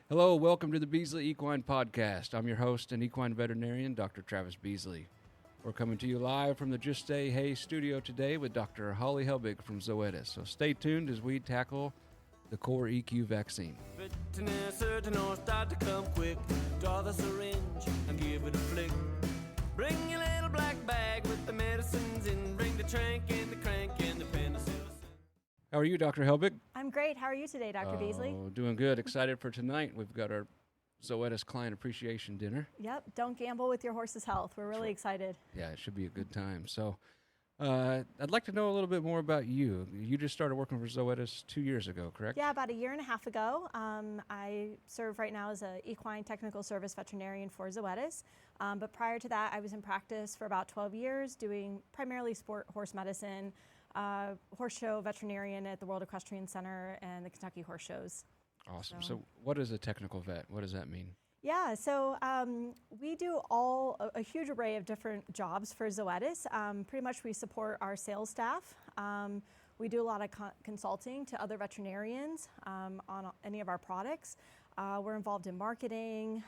Hello, welcome to the Beasley Equine Podcast. I'm your host and equine veterinarian, Dr. Travis Beasley. We're coming to you live from the Just Stay Hay studio today with Dr. Holly Helbig from Zoetis. So stay tuned as we tackle the core EQ vaccine. Veterinary surgeon or start to come quick. Draw the syringe and give it a flick. Bring your little black bag with the medicines in. Bring the trank and the crank and the penicillin. How are you, Dr. Helbig? I'm great. How are you today, Dr. Beasley? Doing good. Excited for tonight. We've got our Zoetis Client Appreciation Dinner. Yep. Don't gamble with your horse's health. We're really excited. Yeah, it should be a good time. So I'd like to know a little bit more about you. You just started working for Zoetis 2 years ago, correct? Yeah, about a year and a half ago. I serve right now as an equine technical service veterinarian for Zoetis. But prior to that, I was in practice for about 12 years doing primarily sport horse medicine, horse show veterinarian at the World Equestrian Center and the Kentucky Horse Shows. Awesome. So what is a technical vet? What does that mean? Yeah, so we do a huge array of different jobs for Zoetis. Pretty much we support our sales staff. We do a lot of consulting to other veterinarians on any of our products. We're involved in marketing.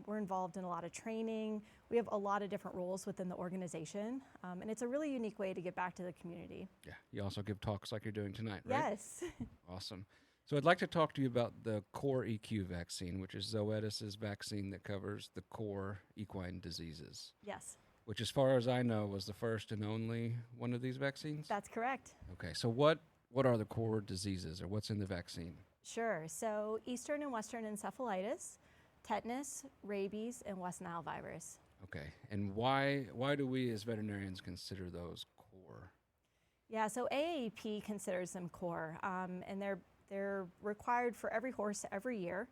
We're involved in a lot of training. We have a lot of different roles within the organization. And it's a really unique way to get back to the community. Yeah. You also give talks like you're doing tonight, right? Yes. Awesome. So I'd like to talk to you about the core EQ vaccine, which is Zoetis' vaccine that covers the core equine diseases. Yes. Which, as far as I know, was the first and only one of these vaccines? That's correct. Okay. So what are the core diseases, or what's in the vaccine? Sure. So Eastern and Western encephalitis, tetanus, rabies, and West Nile virus. Okay. And why do we as veterinarians consider those core? Yeah, so AAP considers them core, and they're required for every horse every year.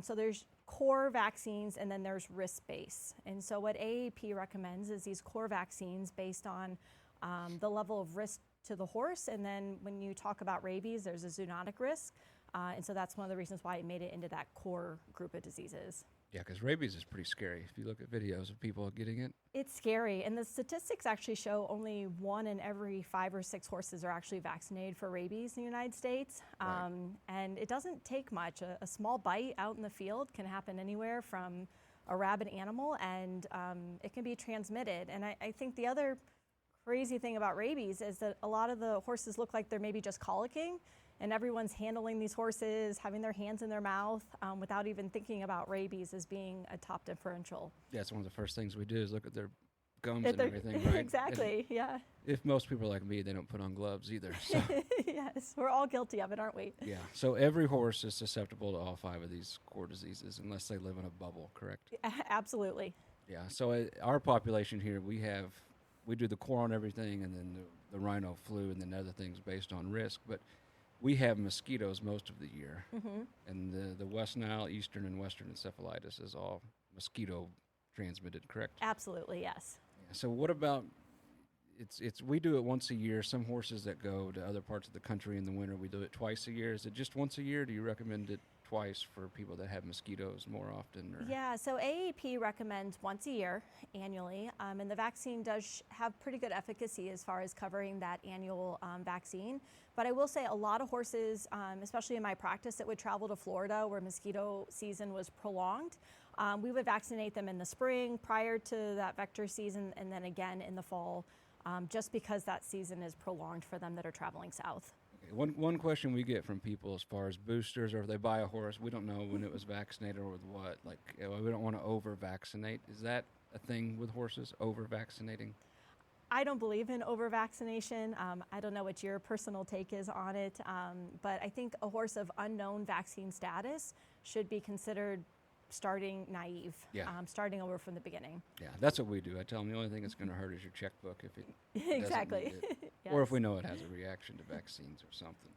So there's core vaccines and then there's risk-based. And so what AAP recommends is these core vaccines based on the level of risk to the horse. And then when you talk about rabies, there's a zoonotic risk. And so that's one of the reasons why it made it into that core group of diseases. Yeah, because rabies is pretty scary. If you look at videos of people getting it. It's scary. And the statistics actually show only 1 in every 5 or 6 horses are actually vaccinated for rabies in the United States. Right. And it doesn't take much. A small bite out in the field can happen anywhere from a rabid animal, and it can be transmitted. And I think the other crazy thing about rabies is that a lot of the horses look like they're maybe just colicking, and everyone's handling these horses, having their hands in their mouth without even thinking about rabies as being a top differential. Yeah, it's one of the first things we do is look at their gums and everything, right? Exactly, and yeah. If most people are like me, they don't put on gloves either. So. Yes, we're all guilty of it, aren't we? Yeah, so every horse is susceptible to all 5 of these core diseases unless they live in a bubble, correct? Absolutely. Yeah, so our population here, we do the core on everything, and then the rhino flu and then other things based on risk, but we have mosquitoes most of the year, and the West Nile, Eastern, and Western encephalitis is all mosquito transmitted, correct? Absolutely, yes. Yeah, so what about, we do it once a year. Some horses that go to other parts of the country in the winter, we do it twice a year. Is it just once a year? Do you recommend it twice for people that have mosquitoes more often? Or? Yeah, so AAP recommends once a year annually, and the vaccine does have pretty good efficacy as far as covering that annual vaccine. But I will say a lot of horses, especially in my practice, that would travel to Florida where mosquito season was prolonged, we would vaccinate them in the spring prior to that vector season, and then again in the fall, just because that season is prolonged for them that are traveling south. One question we get from people as far as boosters, or if they buy a horse, we don't know when it was vaccinated or with what. Like, we don't want to over-vaccinate. Is that a thing with horses, over-vaccinating? I don't believe in over-vaccination. I don't know what your personal take is on it, but I think a horse of unknown vaccine status should be considered starting naive, starting over from the beginning. Yeah, that's what we do. I tell them the only thing that's going to hurt is your checkbook if it exactly, doesn't need it. Yes. Or if we know it has a reaction to vaccines or something.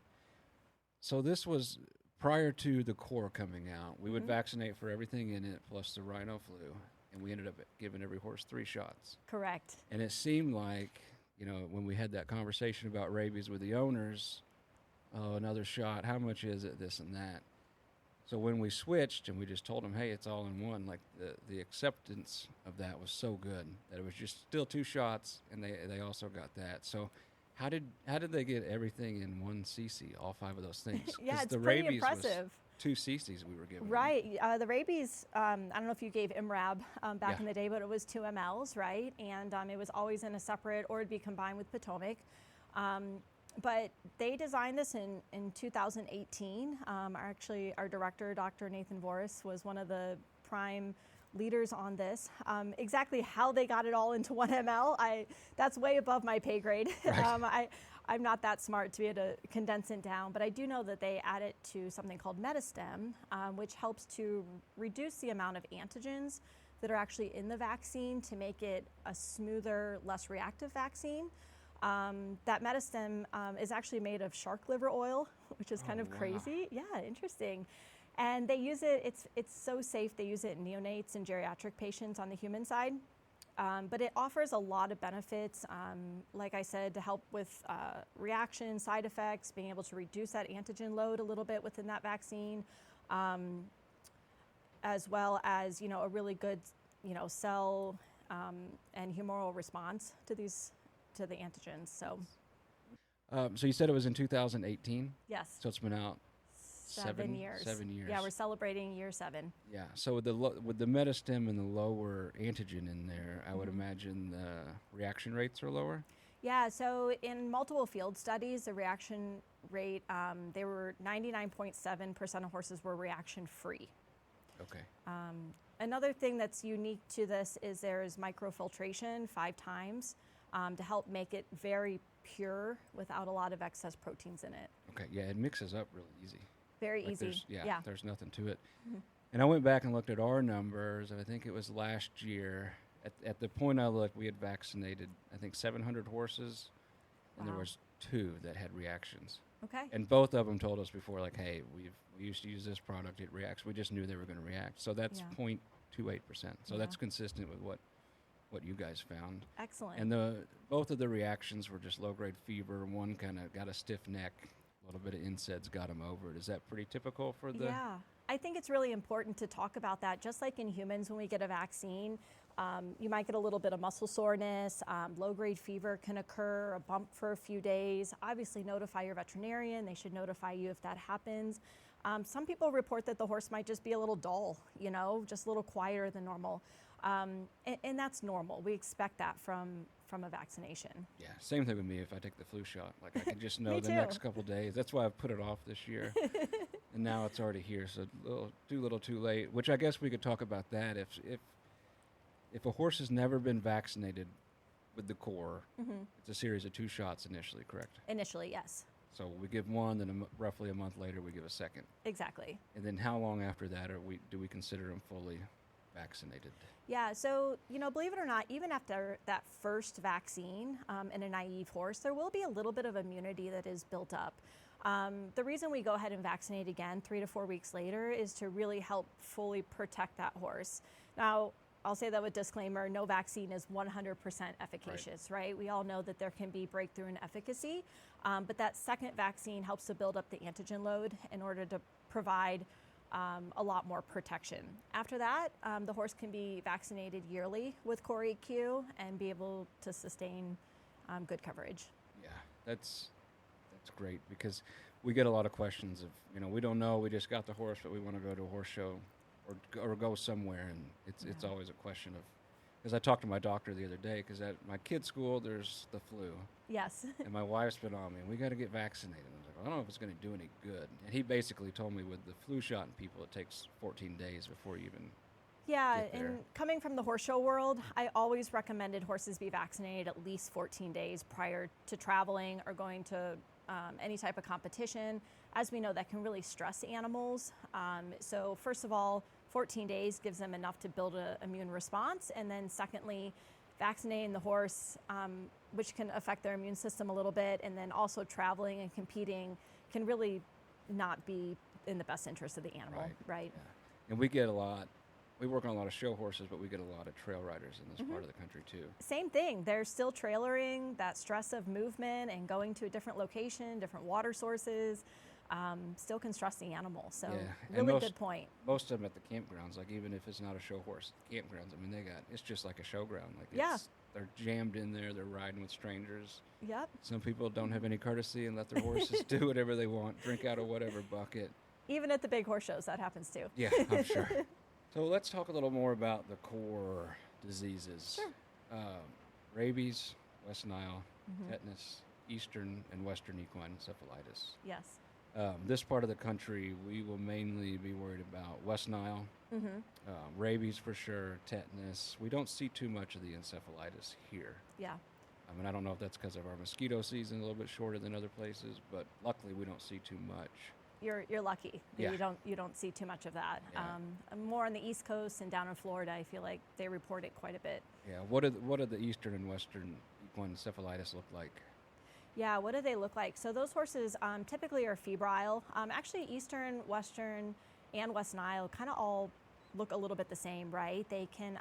So this was prior to the core coming out. We would vaccinate for everything in it plus the rhino flu, and we ended up giving every horse 3 shots. Correct. And it seemed like, when we had that conversation about rabies with the owners, another shot, how much is it, this and that. So when we switched and we just told them, hey, it's all in one, like the acceptance of that was so good that it was just still 2 shots, and they also got that. So how did they get everything in one cc, all 5 of those things? Yeah, it's the pretty rabies impressive. 2 cc's we were given. Right. The rabies, I don't know if you gave IMRAB back Yeah. in the day, but it was 2 mLs, right? And it was always in a separate, or it'd be combined with Potomac. But they designed this in 2018. Our director, Dr. Nathan Voris, was one of the prime leaders on this. Exactly how they got it all into 1 ml, that's way above my pay grade. Right. I'm not that smart to be able to condense it down, but I do know that they add it to something called Metastem, which helps to reduce the amount of antigens that are actually in the vaccine to make it a smoother, less reactive vaccine. That Metastem is actually made of shark liver oil, which is kind of wow. crazy. Yeah, interesting. And they use it, it's so safe, they use it in neonates and geriatric patients on the human side. But it offers a lot of benefits, like I said, to help with reaction, side effects, being able to reduce that antigen load a little bit within that vaccine, as well as, a really good, cell and humoral response to the antigens. So So you said it was in 2018? yes, So it's been out 7 years. 7 years. Yeah, we're celebrating year 7. Yeah. So with the Metastem and the lower antigen in there, I would imagine the reaction rates are lower. Yeah, so in multiple field studies, the reaction rate, they were 99.7% of horses were reaction free. Okay. Another thing that's unique to this is there's microfiltration 5 times to help make it very pure without a lot of excess proteins in it. Okay. Yeah, it mixes up really easy. Very Like easy. There's nothing to it. And I went back and looked at our numbers, and I think it was last year. At the point I looked, we had vaccinated, I think, 700 horses, and there Wow. was 2 that had reactions. Okay. And both of them told us before, like, hey, we used to use this product, it reacts. We just knew they were going to react. So that's Yeah. 0.28%. So Yeah. that's consistent with what you guys found. Excellent. And both of the reactions were just low-grade fever. One kind of got a stiff neck, a little bit of NSAIDs got him over it. Is that pretty typical for the... Yeah, I think it's really important to talk about that. Just like in humans, when we get a vaccine, you might get a little bit of muscle soreness, low-grade fever can occur, a bump for a few days. Obviously notify your veterinarian. They should notify you if that happens. Some people report that the horse might just be a little dull, just a little quieter than normal. And that's normal. We expect that from a vaccination. Yeah, same thing with me if I take the flu shot. Like, I can just know Me the too. next couple days. That's why I've put it off this year. And now it's already here, so too little too late, which I guess we could talk about that. If a horse has never been vaccinated with the core, it's a series of 2 shots initially, correct? Initially, yes, So we give one, then roughly a month later we give a second. exactly. And then how long after that do we consider them fully vaccinated? Yeah, so, believe it or not, even after that first vaccine in a naive horse, there will be a little bit of immunity that is built up. The reason we go ahead and vaccinate again 3 to 4 weeks later is to really help fully protect that horse. Now, I'll say that with disclaimer, no vaccine is 100% efficacious, right? We all know that there can be breakthrough in efficacy, but that second vaccine helps to build up the antigen load in order to provide a lot more protection. After that, the horse can be vaccinated yearly with Core EQ and be able to sustain good coverage. Yeah, that's great, because we get a lot of questions of, we don't know, we just got the horse, but we want to go to a horse show or go somewhere, and it's always a question of, because I talked to my doctor the other day, because at my kid's school there's the flu, Yes. and my wife's been on me, and we got to get vaccinated. I was like, I don't know if it's going to do any good. And he basically told me with the flu shot in people, it takes 14 days before you even Yeah, get there. and coming from the horse show world, I always recommended horses be vaccinated at least 14 days prior to traveling or going to any type of competition. As we know, that can really stress animals. So first of all, 14 days gives them enough to build an immune response. And then secondly, vaccinating the horse, which can affect their immune system a little bit, and then also traveling and competing can really not be in the best interest of the animal, right? Yeah. And we work on a lot of show horses, but we get a lot of trail riders in this part of the country too. Same thing. They're still trailering, that stress of movement and going to a different location, different water sources, still can stress the animal. So Yeah, and really good point. Most of them at the campgrounds, like even if it's not a show horse, campgrounds, I mean, it's just like a showground. Like Yeah. they're jammed in there, they're riding with strangers. Yep. Some people don't have any courtesy and let their horses do whatever they want, drink out of whatever bucket. Even at the big horse shows, that happens too. Yeah, I'm sure. So let's talk a little more about the core diseases. Sure. Rabies, West Nile, tetanus, Eastern and Western equine encephalitis. Yes. This part of the country, we will mainly be worried about West Nile, rabies for sure, tetanus. We don't see too much of the encephalitis here. Yeah. I mean, I don't know if that's because of our mosquito season a little bit shorter than other places, but luckily we don't see too much. You're lucky that Yeah. you don't see too much of that. Yeah. More on the East Coast and down in Florida, I feel like they report it quite a bit. Yeah. What do the Eastern and Western equine encephalitis look like? Yeah, what do they look like? So those horses typically are febrile. Actually, Eastern, Western, and West Nile kind of all look a little bit the same, right? They can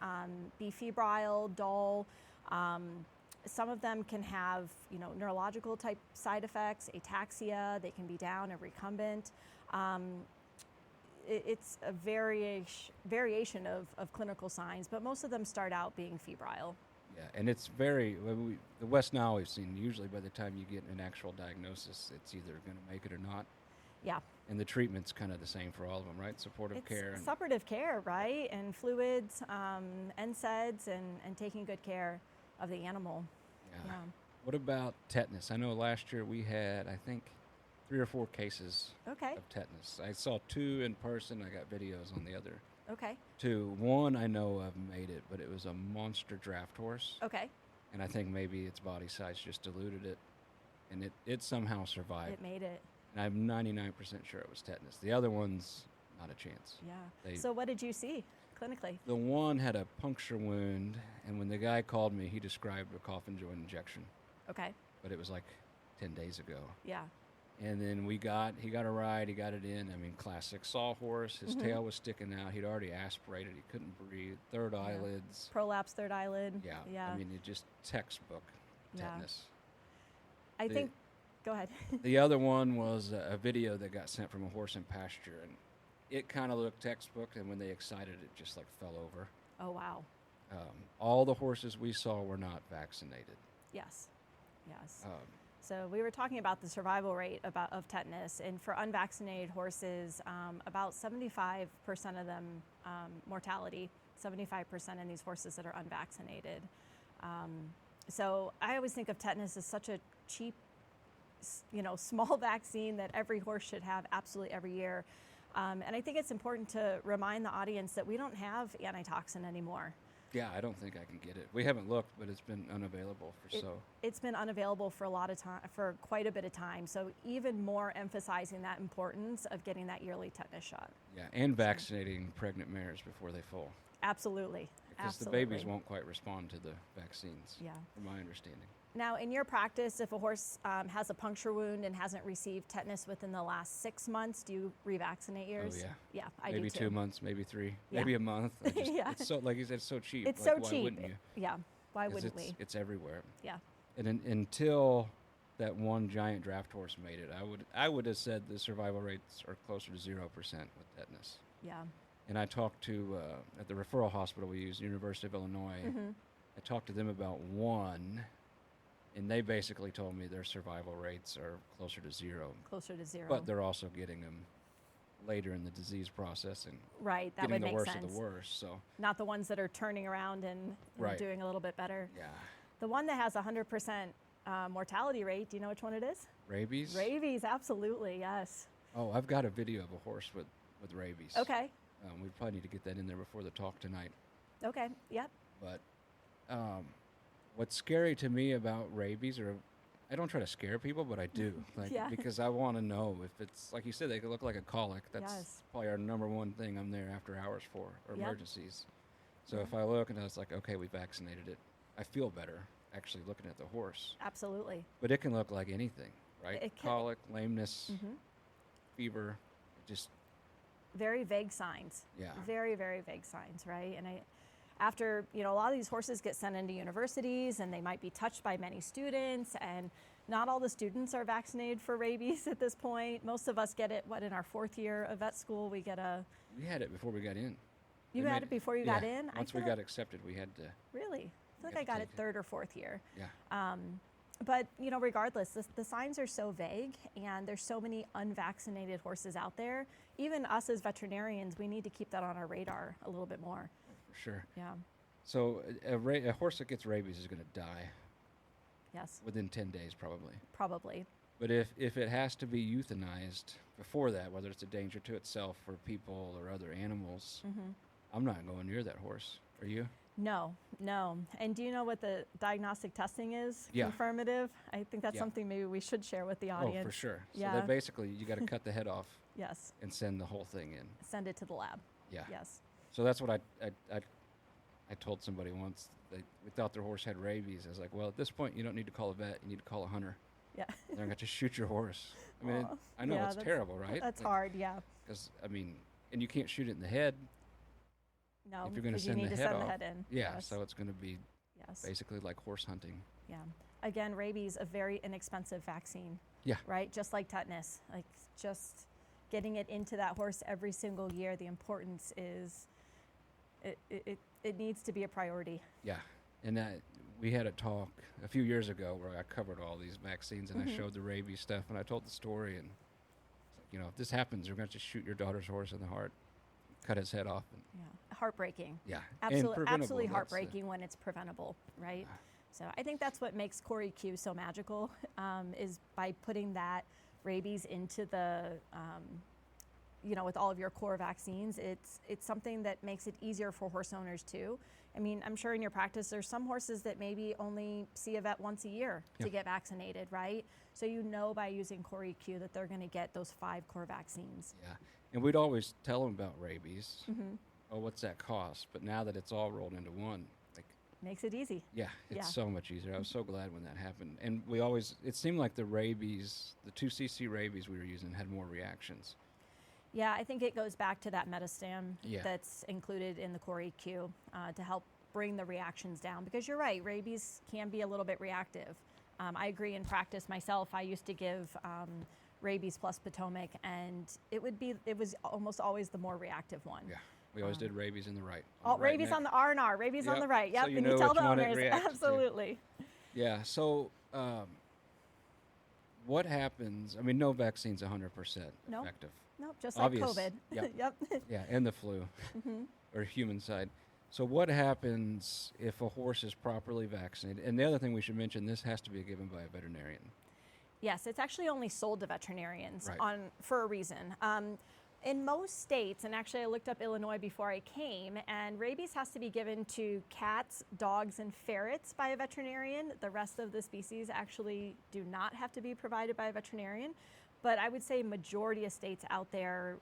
be febrile, dull. Some of them can have, neurological type side effects, ataxia. They can be down and recumbent. It's a variation of clinical signs, but most of them start out being febrile. Yeah, and it's the West Nile we've seen, usually by the time you get an actual diagnosis, it's either going to make it or not. Yeah. And the treatment's kind of the same for all of them, right? Supportive care. It's suppurative care, right? And fluids, NSAIDs, and taking good care of the animal. Yeah. What about tetanus? I know last year we had, I think, 3 or 4 cases Okay. of tetanus. I saw 2 in person. I got videos on the other Okay. 2. One I know of made it, but it was a monster draft horse. Okay. And I think maybe its body size just diluted it, and it somehow survived. It made it. And I'm 99% sure it was tetanus. The other one's not a chance. Yeah. So what did you see clinically? The one had a puncture wound, and when the guy called me, he described a coffin joint injection, Okay. but it was like 10 days ago. Yeah. And then he got a ride, he got it in. I mean, classic sawhorse. His tail was sticking out. He'd already aspirated. He couldn't breathe. Third eyelids. Prolapse third eyelid. Yeah. Yeah. I mean, it just textbook tetanus. I think. Go ahead. The other one was a video that got sent from a horse in pasture, and it kind of looked textbook, and when they excited, it just like fell over. Oh wow. All the horses we saw were not vaccinated. Yes. Yes. Um, So we were talking about the survival rate of tetanus, and for unvaccinated horses, about 75% of them mortality, 75% in these horses that are unvaccinated. So I always think of tetanus as such a cheap, small vaccine that every horse should have absolutely every year. And I think it's important to remind the audience that we don't have antitoxin anymore. Yeah, I don't think I can get it. We haven't looked, but it's been unavailable It's been unavailable for a lot of time, for quite a bit of time. So even more emphasizing that importance of getting that yearly tetanus shot. Yeah, and vaccinating pregnant mares before they foal. Absolutely. Because Absolutely. the babies won't quite respond to the vaccines, Yeah. from my understanding. Now, in your practice, if a horse has a puncture wound and hasn't received tetanus within the last 6 months, do you revaccinate yours? Oh, yeah. Yeah, I Maybe do too. 2 months, maybe 3, Yeah. maybe a month. Yeah. It's so, like you said, it's so cheap. It's like, so why cheap. wouldn't you? Yeah. Why 'Cause wouldn't we? It's everywhere. Yeah. And until that one giant draft horse made it, I would have said the survival rates are closer to 0% with tetanus. Yeah. And I talked to, at the referral hospital we use, University of Illinois, I talked to them about one, and they basically told me their survival rates are closer to 0. Closer to 0. But they're also getting them later in the disease process and right. That getting would the make worst sense. of the worst. So Not the ones that are turning around and Right. doing a little bit better. yeah, The one that has 100% mortality rate, do you know which one it is? rabies. Rabies, absolutely, yes. Oh, I've got a video of a horse with rabies. Okay. We probably need to get that in there before the talk tonight. Okay. Yep. But what's scary to me about rabies, or I don't try to scare people, but I do, like Yeah. because I want to know if it's like you said, they could look like a colic. That's Yes. probably our number one thing I'm there after hours for, or Yep. emergencies. So if I look and I was like, okay, we vaccinated it, I feel better actually looking at the horse. Absolutely. But it can look like anything, right? It can. Colic, lameness, fever, just Very vague signs. yeah. Very, very vague signs, right? And after, a lot of these horses get sent into universities and they might be touched by many students, and not all the students are vaccinated for rabies at this point. Most of us get it, in our 4th year of vet school, we get We had it before we got in. You They had made it before you got yeah. in? Once we got accepted, we had to. Really? I feel like got I to got it take it. 3rd or 4th year. Yeah. But regardless, the signs are so vague, and there's so many unvaccinated horses out there. Even us as veterinarians, we need to keep that on our radar a little bit more. For sure. Yeah. So a horse that gets rabies is going to die. Yes. Within 10 days, probably. Probably. But if it has to be euthanized before that, whether it's a danger to itself or people or other animals, I'm not going near that horse. Are you? No. And do you know what the diagnostic testing is? Yeah. Confirmative? I think that's something maybe we should share with the audience. Oh, for sure. Yeah. So that basically, you got to cut the head off. Yes. And send the whole thing in. Send it to the lab. Yeah. Yes. So that's what I told somebody once. They thought their horse had rabies. I was like, well, at this point, you don't need to call a vet. You need to call a hunter. Yeah. They're going to shoot your horse. I mean, I know it's terrible, right? That's hard, yeah. Because, and you can't shoot it in the head. No, if you're going to you need to send send the the head head in. Yeah, Yes. so it's going to be basically like horse hunting. Yeah. Again, rabies, a very inexpensive vaccine. Yeah. Right? Just like tetanus. Like, just getting it into that horse every single year, the importance is, it needs to be a priority. Yeah. And we had a talk a few years ago where I covered all these vaccines, and I showed the rabies stuff, and I told the story, and it's like, if this happens, you're going to just shoot your daughter's horse in the heart, cut his head off. And heartbreaking. Yeah. Absolutely heartbreaking when it's preventable, right? So I think that's what makes Core EQ so magical, is by putting that rabies into the, with all of your core vaccines, it's something that makes it easier for horse owners too. I mean, I'm sure in your practice, there's some horses that maybe only see a vet once a year to get vaccinated, right? So by using Core EQ that they're going to get those 5 core vaccines. Yeah, and we'd always tell them about rabies. Oh, what's that cost? But now that it's all rolled into one, makes it easy. Yeah, it's so much easier. I was so glad when that happened. And it seemed like the 2cc rabies we were using had more reactions. Yeah, I think it goes back to that metastam Yeah. that's included in the Core EQ to help bring the reactions down. Because you're right, rabies can be a little bit reactive. I agree in practice myself. I used to give rabies plus Potomac, and it was almost always the more reactive one. Yeah, we always did rabies in the right. Rabies on the R&R, rabies on the right. Yep, so and you tell the which one it owners. reacts to. Absolutely. Yeah, so what happens? No vaccine's 100% effective. Nope, just Obvious. like COVID. Yep. Yep. Yeah, and the flu, or human side. So what happens if a horse is properly vaccinated? And the other thing we should mention, this has to be given by a veterinarian. Yes, it's actually only sold to veterinarians Right. for a reason. In most states, and actually I looked up Illinois before I came, and rabies has to be given to cats, dogs, and ferrets by a veterinarian. The rest of the species actually do not have to be provided by a veterinarian. But I would say majority of states out there,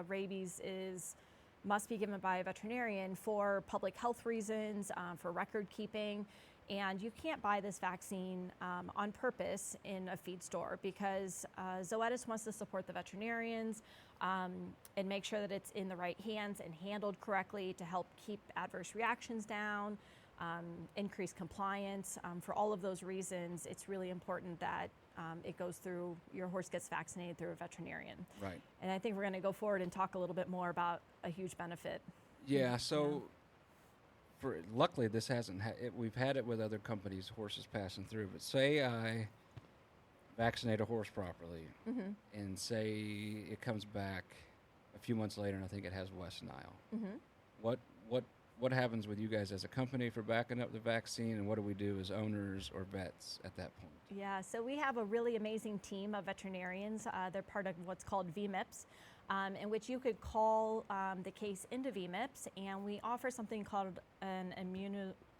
rabies must be given by a veterinarian for public health reasons, for record keeping. And you can't buy this vaccine on purpose in a feed store because Zoetis wants to support the veterinarians and make sure that it's in the right hands and handled correctly to help keep adverse reactions down, increase compliance. For all of those reasons, it's really important that your horse gets vaccinated through a veterinarian. Right. And I think we're going to go forward and talk a little bit more about a huge benefit. Yeah, so luckily this hasn't we've had it with other companies, horses passing through, but say I vaccinate a horse properly and say it comes back a few months later and I think it has West Nile. What happens with you guys as a company for backing up the vaccine, and what do we do as owners or vets at that point? Yeah, so we have a really amazing team of veterinarians. They're part of what's called VMIPs, in which you could call the case into VMIPs, and we offer something called an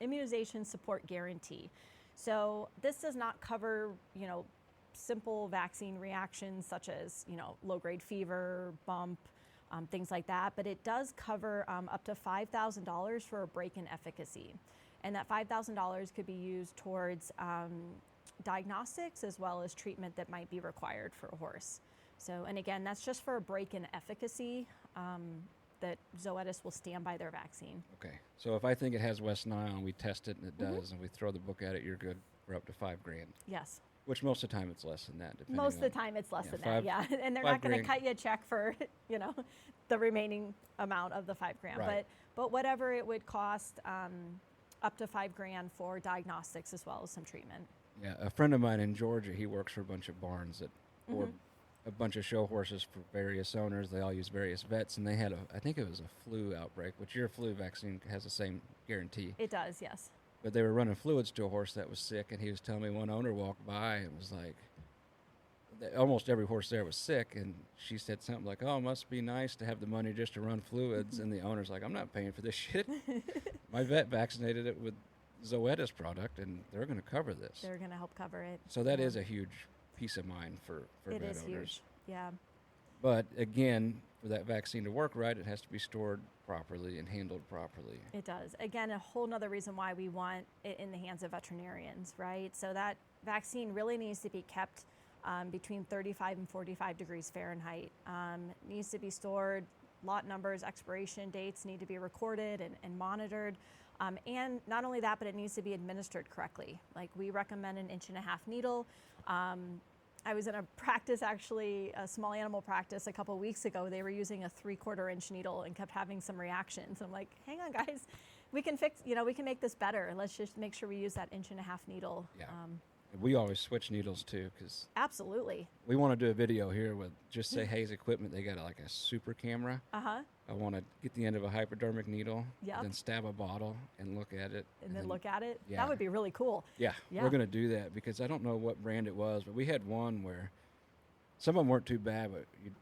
immunization support guarantee. So this does not cover, simple vaccine reactions such as, low-grade fever, bump, things like that, but it does cover up to $5,000 for a break in efficacy. And that $5,000 could be used towards diagnostics as well as treatment that might be required for a horse. So, and again, that's just for a break in efficacy that Zoetis will stand by their vaccine. Okay, so if I think it has West Nile and we test it and it does, and we throw the book at it, you're good. We're up to $5,000. Yes. Which most of the time it's less than that. Most of the time it's less than that, yeah. And they're not going to cut you a check for, the remaining amount of the $5,000. Right. But whatever it would cost, up to $5,000 for diagnostics as well as some treatment. Yeah, a friend of mine in Georgia, he works for a bunch of barns that or Mhm. a bunch of show horses for various owners. They all use various vets, and they had I think it was a flu outbreak, which your flu vaccine has the same guarantee. It does, yes. But they were running fluids to a horse that was sick, and he was telling me one owner walked by and was like, almost every horse there was sick, and she said something like, "Oh, it must be nice to have the money just to run fluids." And the owner's like, "I'm not paying for this shit. My vet vaccinated it with Zoetis product, and they're going to cover this." They're going to help cover it. So that Yeah. is a huge peace of mind for It vet is owners. huge. Yeah. But again, for that vaccine to work right, it has to be stored properly and handled properly. It does. Again, a whole nother reason why we want it in the hands of veterinarians, right? So that vaccine really needs to be kept between 35 and 45 degrees Fahrenheit. Needs to be stored, lot numbers, expiration dates need to be recorded and monitored. And not only that, but it needs to be administered correctly. Like we recommend an 1.5-inch needle. I was in a practice, actually, a small animal practice a couple weeks ago. They were using a 3/4-inch needle and kept having some reactions. I'm like, hang on, guys, we can fix, we can make this better. Let's just make sure we use that 1.5-inch needle. Yeah. We always switch needles too, because Absolutely. we want to do a video here with Just Say Hay's equipment. They got like a super camera. Uh-huh. I want to get the end of a hypodermic needle, Yep. and then stab a bottle and look at it. And then look at it. yeah. That would be really cool. Yeah, Yeah. we're going to do that because I don't know what brand it was, but we had one where some of them weren't too bad, but you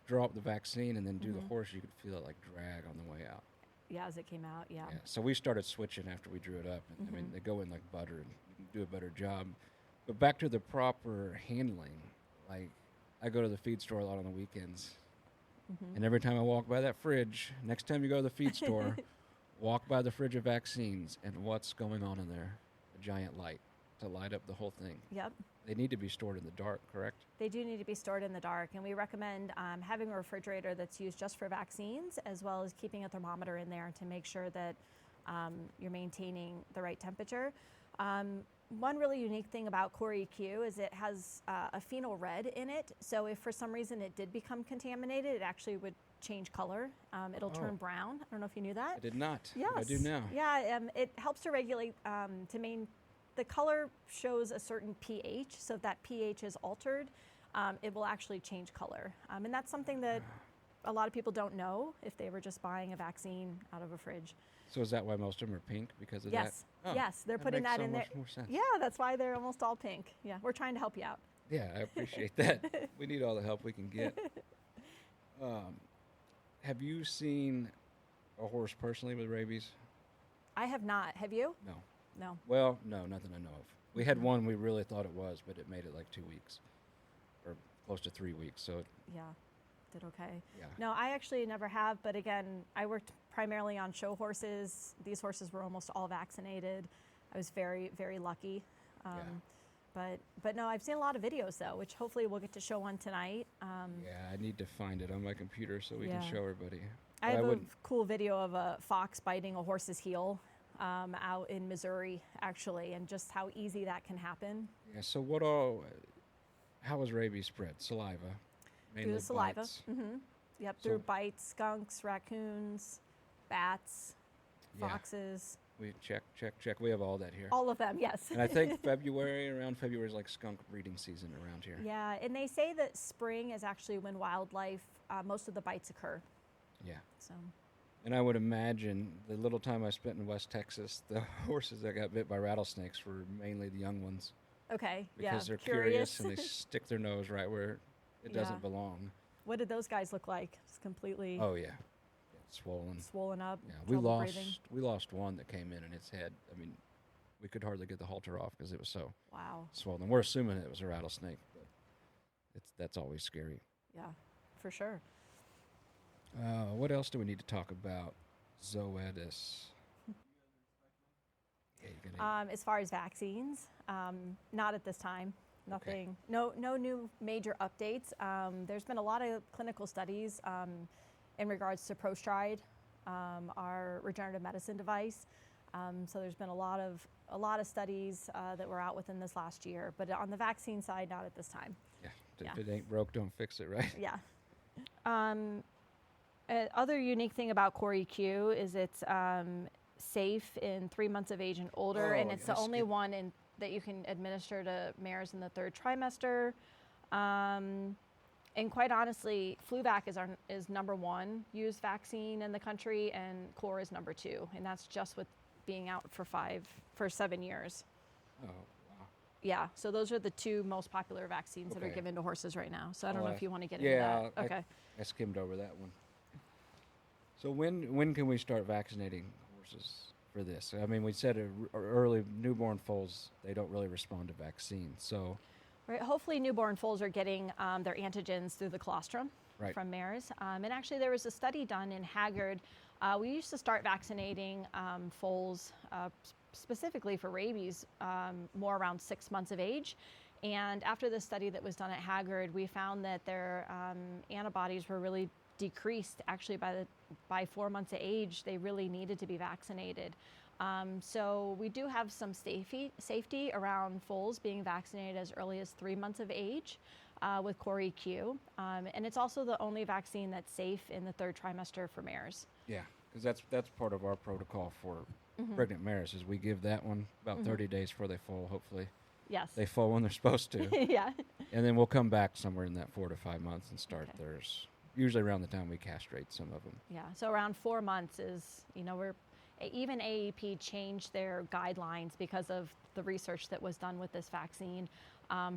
draw up the vaccine and then do the horse, you could feel it like drag on the way out. Yeah, as it came out, yeah. Yeah. So we started switching after we drew it up. And, I mean, they go in like butter and you can do a better job. But back to the proper handling, like I go to the feed store a lot on the weekends. And every time I walk by that fridge, next time you go to the feed store, walk by the fridge of vaccines, and what's going on in there? A giant light to light up the whole thing. Yep. They need to be stored in the dark, correct? They do need to be stored in the dark, and we recommend having a refrigerator that's used just for vaccines, as well as keeping a thermometer in there to make sure that you're maintaining the right temperature. One really unique thing about Core EQ is it has a phenol red in it, so if for some reason it did become contaminated, it actually would change color. It'll turn brown. I don't know if you knew that. I did not. Yes. I do now. Yeah, it helps to regulate, the color shows a certain pH, so if that pH is altered, it will actually change color. And that's something that a lot of people don't know if they were just buying a vaccine out of a fridge. So is that why most of them are pink because of Yes, that? Oh, yes, they're putting makes that in there. so much more sense. Yeah, that's why they're almost all pink. Yeah, we're trying to help you out. Yeah, I appreciate that. We need all the help we can get. Have you seen a horse personally with rabies? I have not. Have you? No. No. Well, no, nothing I know of. We had one we really thought it was, but it made it like 2 weeks or close to 3 weeks. So, Yeah, did okay. yeah. No, I actually never have, but again, I worked primarily on show horses. These horses were almost all vaccinated. I was very, very lucky. But no, I've seen a lot of videos though, which hopefully we'll get to show one tonight. Yeah, I need to find it on my computer so we can Yeah. show everybody. I But have a wouldn't- cool video of a fox biting a horse's heel out in Missouri, actually, and just how easy that can happen. Yeah, so how is rabies spread? Saliva. Through Mainly the saliva. bites. Yep, So- through bites, skunks, raccoons, bats, Yeah. foxes, We check. We have all that here. all of them, yes. And I think around February is like skunk breeding season around here. Yeah, and they say that spring is actually when wildlife, most of the bites occur. Yeah. So, And I would imagine the little time I spent in West Texas, the horses that got bit by rattlesnakes were mainly the young ones okay, because yeah, they're curious and they stick their nose right where it Yeah. doesn't belong. What did those guys look like? Just completely Oh yeah, swollen. swollen up. Yeah, we trouble breathing? lost one that came in and its head. I mean, we could hardly get the halter off because it was so Wow. swollen. We're assuming it was a rattlesnake, but that's always scary. Yeah, for sure. What else do we need to talk about? Zoetis. Yeah, you're gonna, As far as vaccines, not at this time. Nothing. No new major updates. There's been a lot of clinical studies in regards to Prostride, our regenerative medicine device. So there's been a lot of studies that were out within this last year, but on the vaccine side, not at this time. yeah, yeah. if it ain't broke, don't fix it, right? Yeah. Other unique thing about Core EQ is it's safe in 3 months of age and older, Oh, and it's the yes, only one in that you can administer to mares in the 3rd trimester. And quite honestly, flu-vac is number 1 used vaccine in the country, and core is number 2, and that's just with being out for 7 years. Oh, wow. Yeah, so those are the 2 most popular vaccines that are Okay. given to horses right now. So I don't know if you want to get yeah, into that. Okay. I skimmed over that one. So when can we start vaccinating horses for this? I mean, we said early newborn foals, they don't really respond to vaccines. So Right. Hopefully, newborn foals are getting their antigens through the colostrum Right. from mares. And actually, there was a study done in Haggard. We used to start vaccinating foals specifically for rabies more around 6 months of age. And after the study that was done at Haggard, we found that their antibodies were really decreased. Actually, by 4 months of age, they really needed to be vaccinated. So we do have some safety around foals being vaccinated as early as 3 months of age with core EQ. And it's also the only vaccine that's safe in the 3rd trimester for mares. yeah, because that's part of our protocol for pregnant mares is we give that one about 30 days before they foal. Hopefully Yes. they foal when they're supposed to. Yeah. And then we'll come back somewhere in that 4 to 5 months and start Okay. theirs. Usually around the time we castrate some of them. Yeah. So around 4 months is, even AEP changed their guidelines because of the research that was done with this vaccine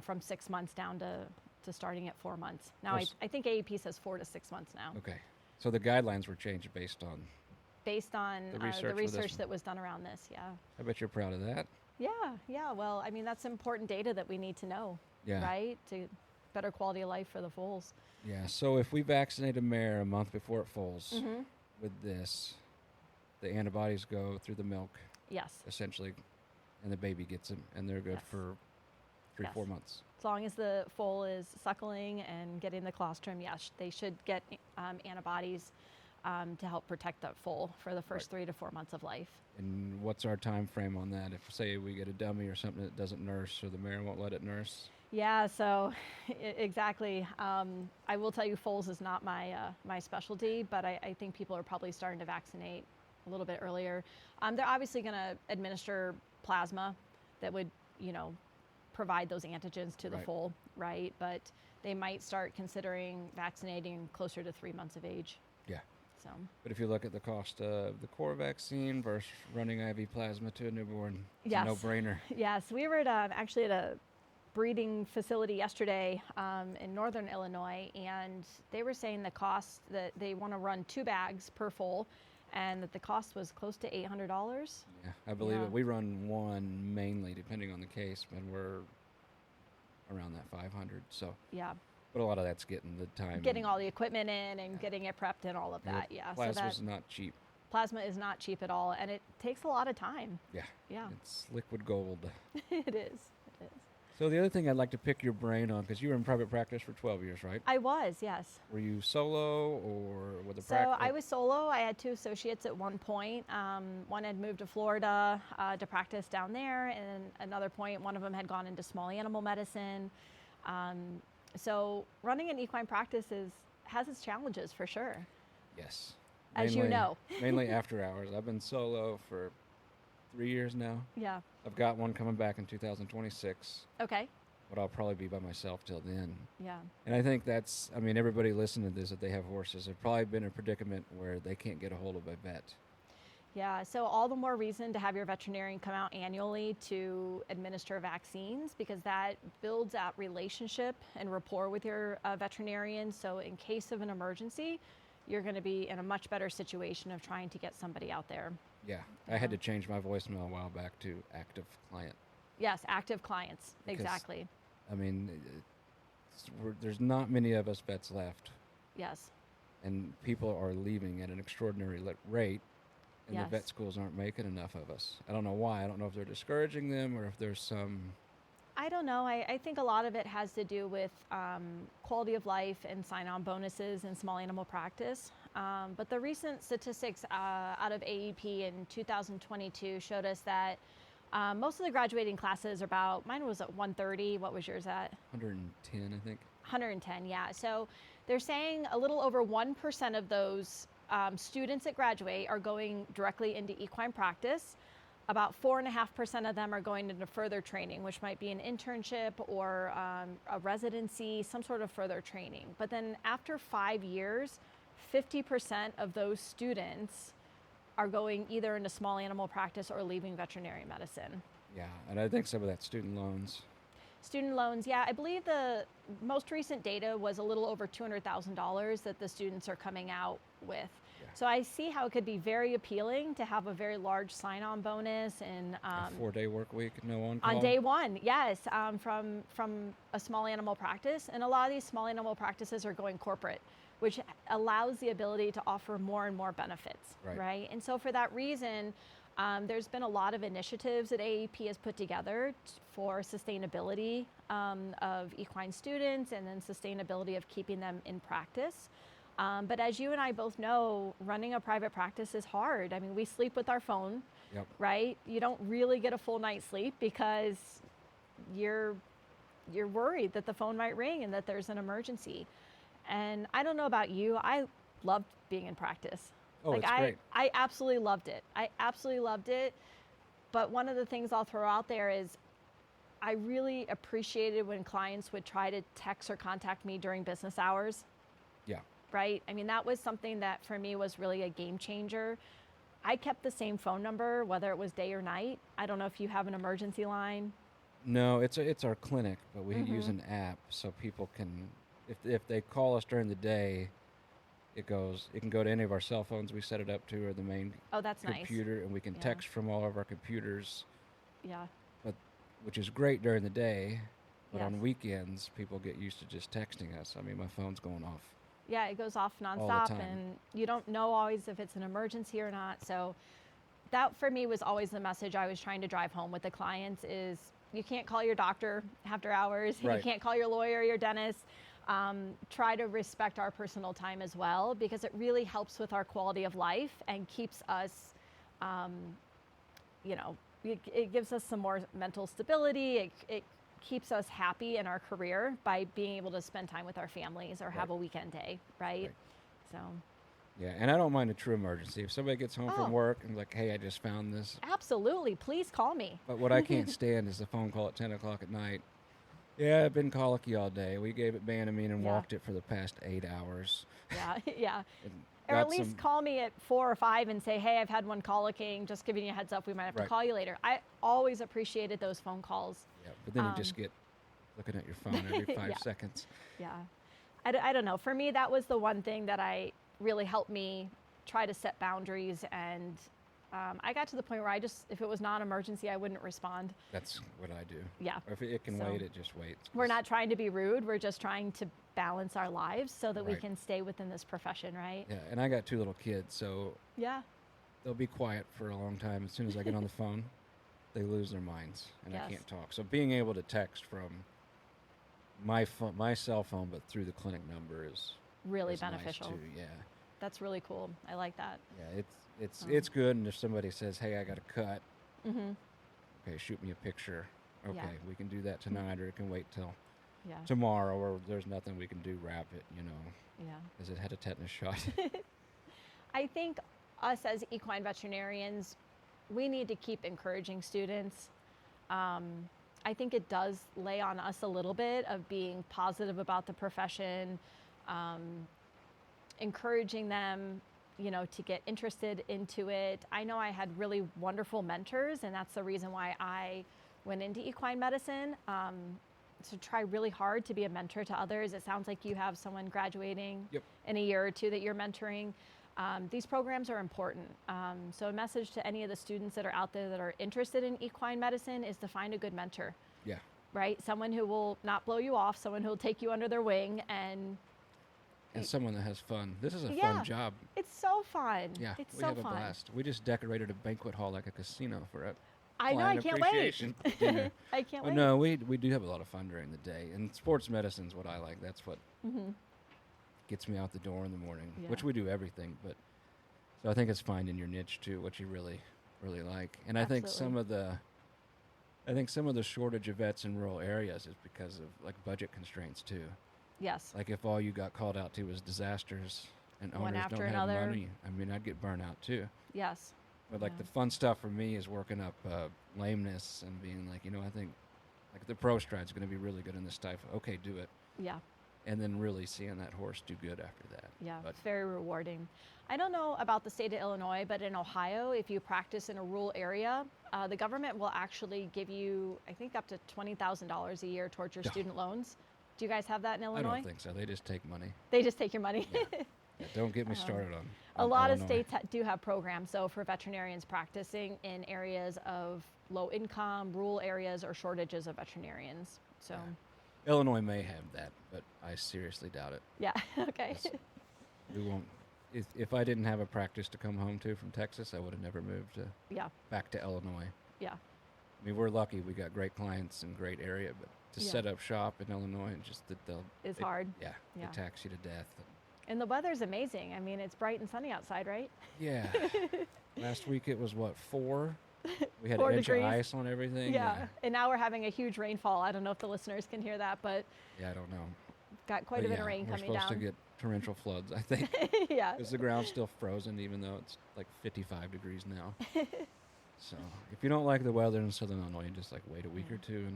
from 6 months down to starting at 4 months. Now, Yes. I think AEP says 4 to 6 months now, Okay. So the guidelines were changed based on, based on The the research for this research one. that was done around this. Yeah. I bet you're proud of that. Yeah. Well, I mean, that's important data that we need to know, Yeah. right? To better quality of life for the foals. Yeah. So if we vaccinate a mare a month before it foals Mm-hmm. with this, the antibodies go through the milk Yes. essentially, and the baby gets them, and they're good Yes. for 3, Yes. 4 months. As long as the foal is suckling and getting the colostrum, yes, they should get antibodies to help protect that foal for the first 3 to 4 months of life. And what's our time frame on that? If say we get a dummy or something that doesn't nurse, or the mare won't let it nurse. Yeah, so exactly. I will tell you, foals is not my specialty, but I think people are probably starting to vaccinate a little bit earlier. They're obviously going to administer plasma that would, provide those antigens to the Right. foal, right? But they might start considering vaccinating closer to 3 months of age. Yeah. So But if you look at the cost of the core vaccine versus running IV plasma to a newborn, it's Yes. a no-brainer. yes, we were actually at a breeding facility yesterday in northern Illinois, and they were saying the cost that they want to run 2 bags per foal, and that the cost was close to $800. Yeah, I believe Yeah. it. We run one mainly, depending on the case, and we're around that 500. So, Yeah, but a lot of that's getting the time. getting all the equipment in and getting it prepped and all of Yep. that. Yeah, so Plasma's that not cheap. plasma is not cheap at all, and it takes a lot of time. Yeah, Yeah, it's liquid gold. it is. It is. So the other thing I'd like to pick your brain on, because you were in private practice for 12 years, right? I was, yes. Were you solo or with a So practice? I was solo. I had 2 associates at one point. One had moved to Florida to practice down there, and another point, one of them had gone into small animal medicine. So running an equine practice has its challenges for sure, Yes. as you know. Mainly after hours. I've been solo for 3 years now. Yeah. I've got one coming back in 2026, Okay. but I'll probably be by myself till then. Yeah. And I think everybody listening to this, if they have horses, have probably been in a predicament where they can't get a hold of a vet. Yeah. So all the more reason to have your veterinarian come out annually to administer vaccines, because that builds that relationship and rapport with your veterinarian. So in case of an emergency, you're going to be in a much better situation of trying to get somebody out there. Yeah. I had to change my voicemail a while back to active client. Yes, active clients. Because- Exactly. I mean, there's not many of us vets left, Yes. and people are leaving at an extraordinary rate, and Yes. the vet schools aren't making enough of us. I don't know why. I don't know if they're discouraging them or if there's some... I don't know. I think a lot of it has to do with quality of life and sign-on bonuses in small animal practice. But the recent statistics out of AEP in 2022 showed us that most of the graduating classes are about, mine was at 130. What was yours at? 110, I think. 110, yeah. So they're saying a little over 1% of those students that graduate are going directly into equine practice. about 4.5% of them are going into further training, which might be an internship or a residency, some sort of further training. But then after 5 years, 50% of those students are going either into small animal practice or leaving veterinary medicine. Yeah, and I think some of that student loans. Student loans, yeah, I believe the most recent data was a little over $200,000 that the students are coming out with. Yeah. So I see how it could be very appealing to have a very large sign-on bonus and A 4-day work week, no on-call. on day one, yes, from a small animal practice. And a lot of these small animal practices are going corporate, which allows the ability to offer more and more benefits, right? And so for that reason, there's been a lot of initiatives that AAP has put together for sustainability of equine students and then sustainability of keeping them in practice. But as you and I both know, running a private practice is hard. I mean, we sleep with our phone, Yep. right? You don't really get a full night's sleep because you're worried that the phone might ring and that there's an emergency. And I don't know about you, I loved being in practice. Oh, it's great. I absolutely loved it. I absolutely loved it. But one of the things I'll throw out there is I really appreciated when clients would try to text or contact me during business hours, Yeah. right? I mean, that was something that for me was really a game changer. I kept the same phone number, whether it was day or night. I don't know if you have an emergency line. No, it's our clinic, but we use an app so people can, if they call us during the day, it can go to any of our cell phones we set it up to or the main Oh, that's nice. computer, and we can Yeah. text from all of our computers, Yeah. which is great during the day. But Yes. on weekends, people get used to just texting us. I mean, my phone's going off. Yeah, it goes off the nonstop, time. and you don't know always if it's an emergency or not. So that for me was always the message I was trying to drive home with the clients is you can't call your doctor after hours. Right. You can't call your lawyer or your dentist. Try to respect our personal time as well, because it really helps with our quality of life and keeps us, it gives us some more mental stability. It keeps us happy in our career by being able to spend time with our families or have a weekend day, right? So Yeah, and I don't mind a true emergency. If somebody gets home Oh. from work and like, hey, I just found this. absolutely, please call me. But what I can't stand is the phone call at 10 o'clock at night. Yeah, I've been colicky all day. We gave it Banamine and Yeah. walked it for the past 8 hours. Yeah, yeah. And Or at got least some- call me at 4 or 5 and say, hey, I've had one colicking, just giving you a heads up, we might have to Right. call you later. I always appreciated those phone calls. Yeah, but then you just get looking at your phone every 5 Yeah. seconds. Yeah. I don't know. For me, that was the one thing that I really helped me try to set boundaries. And I got to the point where if it was non-emergency, I wouldn't respond. That's what I do. Yeah. Or if it can So, wait, it just waits. We're not trying to be rude. We're just trying to balance our lives so that we Right. can stay within this profession, right? Yeah, and I got 2 little kids, so Yeah. they'll be quiet for a long time. As soon as I get on the phone, they lose their minds, and I Yes. can't talk. So being able to text from my cell phone, but through the clinic number is Really is nice, beneficial. too. Yeah, That's really cool. I like that. yeah, it's good. And if somebody says, "Hey, I got a cut," Mm-hmm. okay, shoot me a picture. Okay, Yeah. we can do that tonight, or it can wait till Yeah. tomorrow, or there's nothing we can do. Wrap it, Yeah. as it had a tetanus shot. I think us as equine veterinarians, we need to keep encouraging students. I think it does lay on us a little bit of being positive about the profession, encouraging them, to get interested into it. I know I had really wonderful mentors, and that's the reason why I went into equine medicine. To try really hard to be a mentor to others. It sounds like you have someone graduating Yep. in a year or two that you're mentoring. These programs are important. So a message to any of the students that are out there that are interested in equine medicine is to find a good mentor, Yeah, right? Someone who will not blow you off, someone who will take you under their wing, and and someone that has fun. This is a Yeah. fun job. it's so fun. Yeah, It's we so have a fun. blast. We just decorated a banquet hall like a casino for it. I know, I Client can't wait. appreciation dinner. I can't But wait. no, we do have a lot of fun during the day, and sports medicine's what I like. That's what gets me out the door in the morning. Yeah. Which we do everything, but so I think it's finding your niche too, what you really, really like. And I think some of the shortage of vets in rural areas is because of like budget constraints too. Yes. Like if all you got called out to was disasters and One owners after don't another. have money, I mean, I'd get burnt out too. Yes. But like the fun stuff for me is working up lameness and being like, I think like the pro stride's going to be really good in this type. Okay, do it. Yeah. And then really seeing that horse do good after that. Yeah, But it's very rewarding. I don't know about the state of Illinois, but in Ohio, if you practice in a rural area, the government will actually give you, I think, up to $20,000 a year towards your student loans. Do you guys have that in Illinois? I don't think so. They just take money. They just take your money. Yeah. Yeah, don't get me started on A lot Illinois. of states do have programs, so for veterinarians practicing in areas of low income, rural areas, or shortages of veterinarians. So, Yeah. Illinois may have that, but I seriously doubt it. yeah, okay. We won't. If I didn't have a practice to come home to from Texas, I would have never moved Yeah, back to Illinois. yeah, I mean, we're lucky. We got great clients and great area, but to Yeah. set up shop in Illinois, and just that it's hard. Yeah, Yeah. they tax you to death. And the weather's amazing. I mean, it's bright and sunny outside, right? Yeah. Last week it was what, 4? We had 4 an inch degrees. of ice on everything. Yeah. And now we're having a huge rainfall. I don't know if the listeners can hear that, but Yeah, I don't know. got quite But a bit yeah, of rain we're coming supposed down. to get torrential floods, I think, Yeah. because the ground's still frozen, even though it's like 55 degrees now. So if you don't like the weather in Southern Illinois, you just like wait a week or two,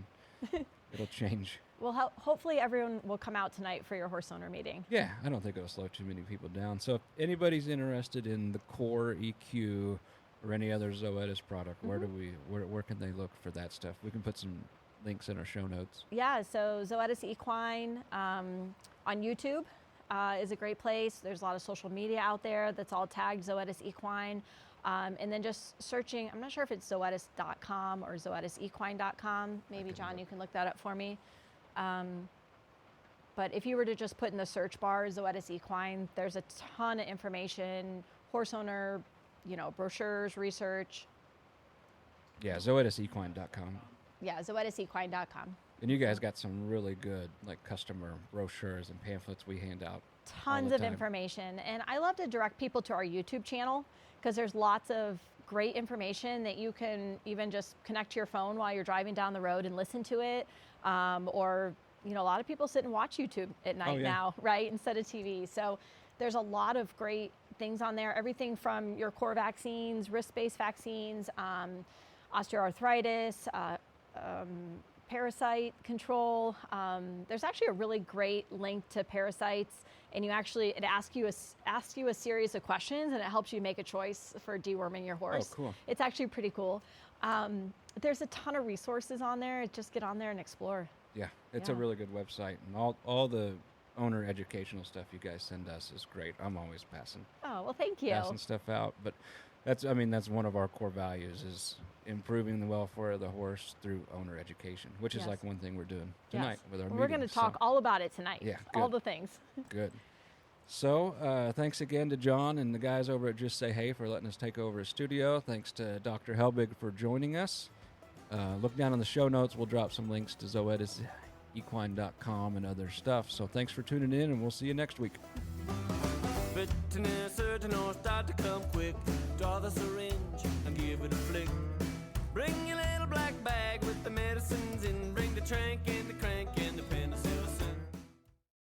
and it'll change. Well, hopefully everyone will come out tonight for your horse owner meeting. Yeah, I don't think it'll slow too many people down. So if anybody's interested in the Core EQ or any other Zoetis product, where can they look for that stuff? We can put some links in our show notes. Yeah, so Zoetis Equine on YouTube is a great place. There's a lot of social media out there that's all tagged Zoetis Equine. And then just searching, I'm not sure if it's zoetis.com or zoetisequine.com. Maybe, John, you can look that up for me. But if you were to just put in the search bar Zoetis Equine, there's a ton of information, horse owner, brochures, research. Yeah, zoetisequine.com. Yeah, zoetisequine.com. And you guys got some really good like customer brochures and pamphlets we hand out. Tons the of time. information. And I love to direct people to our YouTube channel because there's lots of great information that you can even just connect to your phone while you're driving down the road and listen to it. Or, a lot of people sit and watch YouTube at night now, right, instead of TV. So there's a lot of great things on there. Everything from your core vaccines, risk-based vaccines, osteoarthritis, parasite control. There's actually a really great link to parasites, and it asks you a series of questions, and it helps you make a choice for deworming your horse. Oh, cool. It's actually pretty cool. There's a ton of resources on there. Just get on there and explore. Yeah, it's a Yeah. really good website, and all the owner educational stuff you guys send us is great. I'm always passing Oh, well, thank you. stuff out, but that's one of our core values is improving the welfare of the horse through owner education, which is Yes. like one thing we're doing Yes. tonight with our We're going to meetings, talk so- all about it tonight. Yeah, all good. the things. Good. So, thanks again to John and the guys over at Just Say Hey for letting us take over his studio. Thanks to Dr. Helbig for joining us. Look down in the show notes. We'll drop some links to zoetisequine.com and other stuff. So thanks for tuning in, and we'll see you next week. Veterinary surgeon or start to come quick. Draw the syringe and give it a flick.